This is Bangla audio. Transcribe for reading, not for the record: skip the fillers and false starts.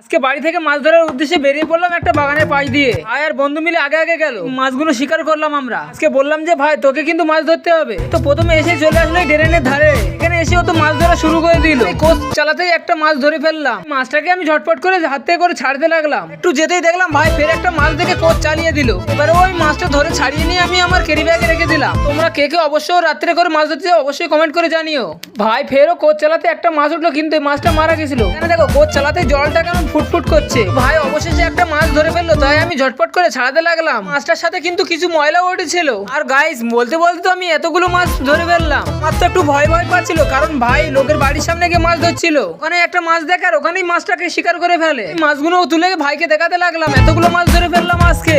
আজকে বাড়ি থেকে মাছ ধরার উদ্দেশ্যে বেরিয়ে পড়লাম একটা বাগানের পাশ দিয়ে। ভাই আর বন্ধু মিলে আগে আগে গেল, মাছগুলো শিকার করলাম আমরা। আজকে বললাম যে ভাই তোকে কিন্তু মাছ ধরতে হবে, তো প্রথমে এসে চলে আসলো এই ড্রেনের ধারে। এখানে এসে ও তো মাছ ধরা শুরু করে দিল। কোচ চালাতেই একটা মাছ ধরে ফেললাম। মাছটাকে আমি ঝটপট করে হাত থেকে করে ছাড়তে লাগলাম। একটু যেতেই দেখলাম ভাই ফের একটা মাছ দেখে কোচ চালিয়ে দিল। এবারে ওই মাছটা ধরে ছাড়িয়ে নিয়ে আমি আমার ক্যারি ব্যাগে রেখে দিলাম। তোমরা কে কে অবশ্যই রাত্রে করে মাছ ধরতে চাও অবশ্যই কমেন্ট করে জানিও। ভাই ফেরও কোচ চালাতে একটা মাছ উঠলো, কিন্তু এই মাছটা মারা গেছিল। এখানে দেখো কোচ চালাতে জলটা কেমন ফুটফুট করছে। ভাই অবশেষে একটা মাছ ধরে ফেললো, তাই আমি ঝটপট করে ছাড়াতে লাগলাম। মাছটার সাথে কিন্তু কিছু ময়লাও উঠেছিল। আর গাইস বলতে বলতে তো আমি এতগুলো মাছ ধরে ফেললাম। মাছ তো একটু ভয় ভয় পাচ্ছিল, কারণ ভাই লোকের বাড়ির সামনে গিয়ে মাছ ধরছিল। ওখানে একটা মাছ দেখার ওখানেই মাছটাকে শিকার করে ফেলে। মাছগুলো তুলে ভাইকে দেখাতে লাগলাম, এতগুলো মাছ ধরে ফেললাম আজকে।